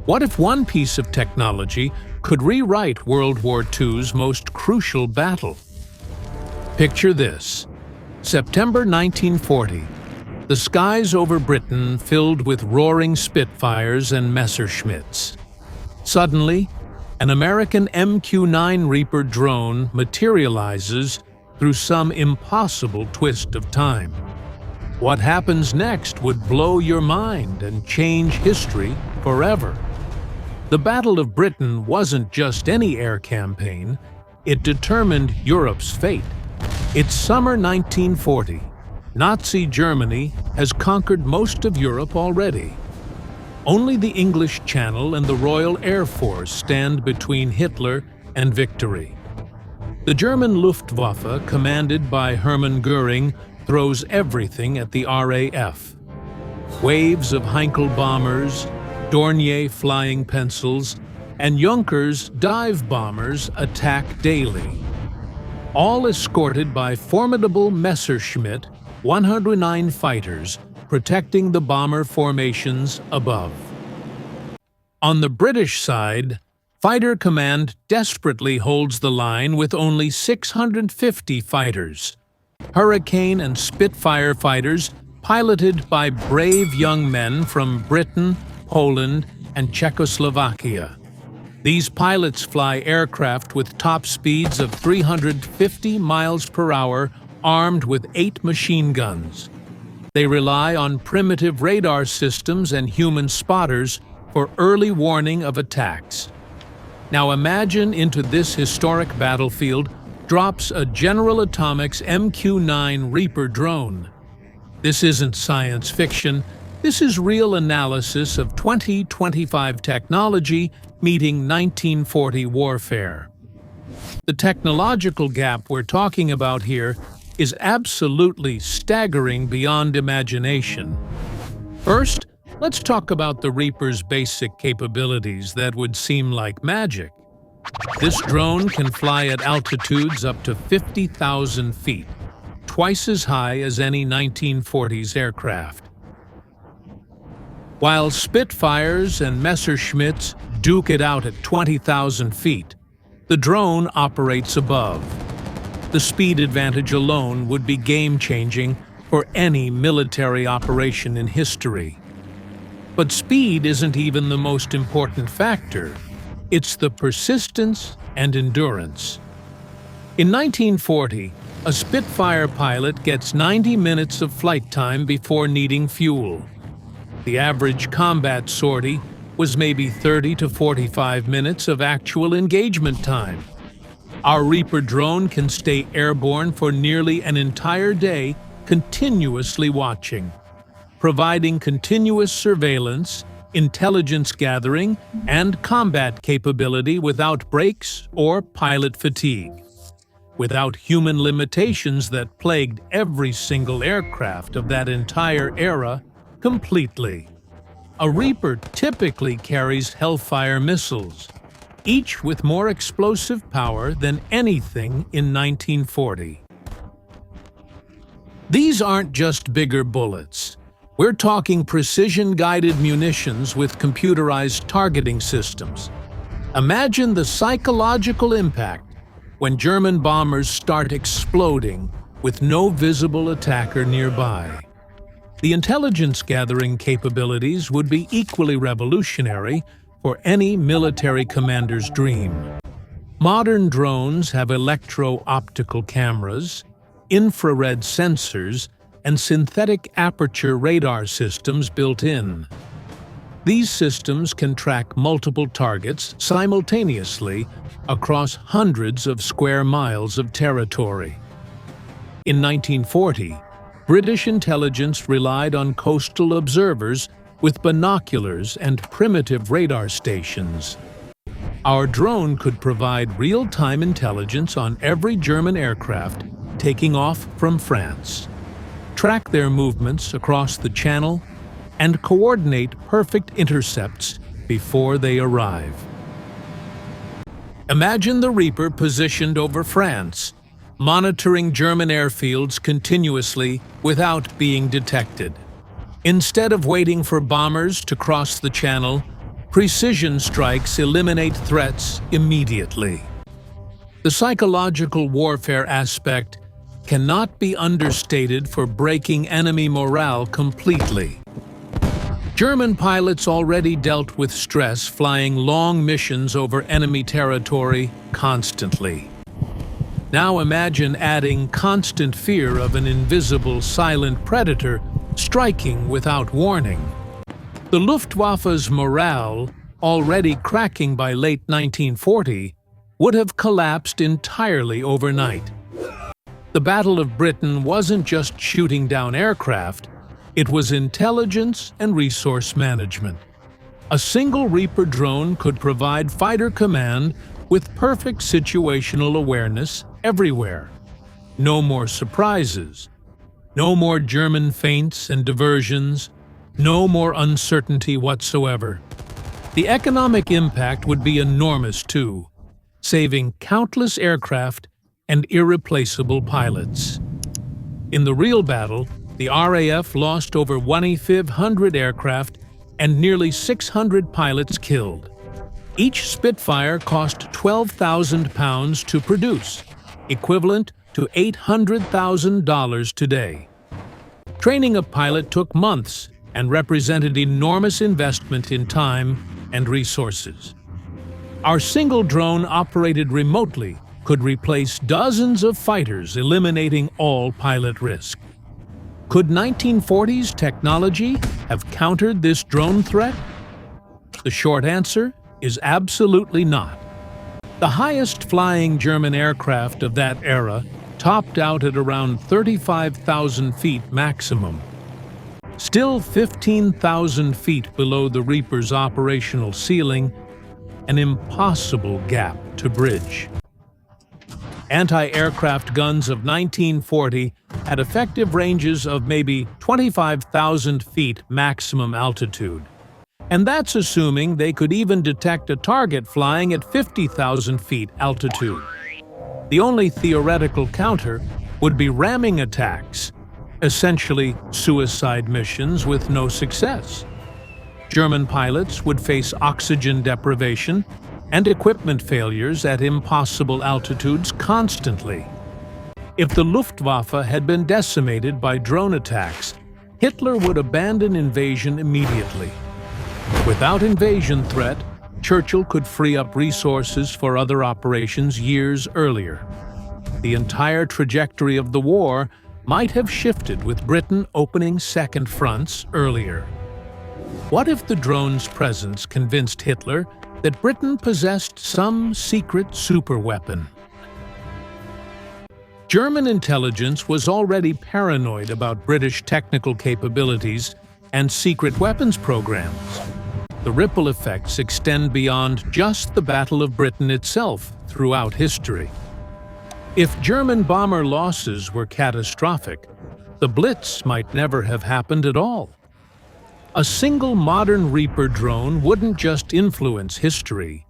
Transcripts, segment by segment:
What if one piece of technology could rewrite World War II's most crucial battle? Picture this. September 1940. The skies over Britain filled with roaring Spitfires and Messerschmitts. Suddenly, an American MQ-9 Reaper drone materializes through some impossible twist of time. What happens next would blow your mind and change history forever. The Battle of Britain wasn't just any air campaign, it determined Europe's fate. It's summer 1940. Nazi Germany has conquered most of Europe already. Only the English Channel and the Royal Air Force stand between Hitler and victory. The German Luftwaffe, commanded by Hermann Göring, throws everything at the RAF. Waves of Heinkel bombers, Dornier flying pencils, and Junkers dive bombers attack daily. All escorted by formidable Messerschmitt 109 fighters protecting the bomber formations above. On the British side, Fighter Command desperately holds the line with only 650 fighters. Hurricane and Spitfire fighters piloted by brave young men from Britain, Poland, and Czechoslovakia. These pilots fly aircraft with top speeds of 350 miles per hour, armed with 8 machine guns. They rely on primitive radar systems and human spotters for early warning of attacks. Now imagine into this historic battlefield drops a General Atomics MQ-9 Reaper drone. This isn't science fiction. This is real analysis of 2025 technology meeting 1940 warfare. The technological gap we're talking about here is absolutely staggering beyond imagination. First, let's talk about the Reaper's basic capabilities that would seem like magic. This drone can fly at altitudes up to 50,000 feet, twice as high as any 1940s aircraft. While Spitfires and Messerschmitts duke it out at 20,000 feet, the drone operates above. The speed advantage alone would be game-changing for any military operation in history. But speed isn't even the most important factor. It's the persistence and endurance. In 1940, a Spitfire pilot gets 90 minutes of flight time before needing fuel. The average combat sortie was maybe 30 to 45 minutes of actual engagement time. Our Reaper drone can stay airborne for nearly an entire day, continuously watching, providing continuous surveillance, intelligence gathering, and combat capability without breaks or pilot fatigue. Without human limitations that plagued every single aircraft of that entire era completely. A Reaper typically carries Hellfire missiles, each with more explosive power than anything in 1940. These aren't just bigger bullets. We're talking precision-guided munitions with computerized targeting systems. Imagine the psychological impact when German bombers start exploding with no visible attacker nearby. The intelligence-gathering capabilities would be equally revolutionary for any military commander's dream. Modern drones have electro-optical cameras, infrared sensors, and synthetic aperture radar systems built in. These systems can track multiple targets simultaneously across hundreds of square miles of territory. In 1940, British intelligence relied on coastal observers with binoculars and primitive radar stations. Our drone could provide real-time intelligence on every German aircraft taking off from France, track their movements across the Channel, and coordinate perfect intercepts before they arrive. Imagine the Reaper positioned over France, monitoring German airfields continuously without being detected. Instead of waiting for bombers to cross the Channel, Precision strikes eliminate threats immediately. The psychological warfare aspect cannot be understated for breaking enemy morale completely. German pilots already dealt with stress flying long missions over enemy territory constantly. Now imagine adding constant fear of an invisible, silent predator striking without warning. The Luftwaffe's morale, already cracking by late 1940, would have collapsed entirely overnight. The Battle of Britain wasn't just shooting down aircraft, it was intelligence and resource management. A single Reaper drone could provide fighter command with perfect situational awareness everywhere. No more surprises, no more German feints and diversions, no more uncertainty whatsoever. The economic impact would be enormous too, saving countless aircraft and irreplaceable pilots. In the real battle, the RAF lost over 1,500 aircraft and nearly 600 pilots killed. Each Spitfire cost £12,000 to produce, equivalent to $800,000 today. Training a pilot took months and represented enormous investment in time and resources. Our single drone operated remotely could replace dozens of fighters, eliminating all pilot risk. Could 1940s technology have countered this drone threat? The short answer is absolutely not. The highest flying German aircraft of that era topped out at around 35,000 feet maximum. Still 15,000 feet below the Reaper's operational ceiling, an impossible gap to bridge. Anti-aircraft guns of 1940 had effective ranges of maybe 25,000 feet maximum altitude. And that's assuming they could even detect a target flying at 50,000 feet altitude. The only theoretical counter would be ramming attacks, essentially suicide missions with no success. German pilots would face oxygen deprivation and equipment failures at impossible altitudes constantly. If the Luftwaffe had been decimated by drone attacks, Hitler would abandon invasion immediately. Without invasion threat, Churchill could free up resources for other operations years earlier. The entire trajectory of the war might have shifted with Britain opening second fronts earlier. What if the drone's presence convinced Hitler that Britain possessed some secret superweapon? German intelligence was already paranoid about British technical capabilities and secret weapons programs. The ripple effects extend beyond just the Battle of Britain itself throughout history. If German bomber losses were catastrophic, the Blitz might never have happened at all. A single modern Reaper drone wouldn't just influence history,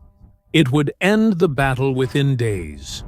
it would end the battle within days.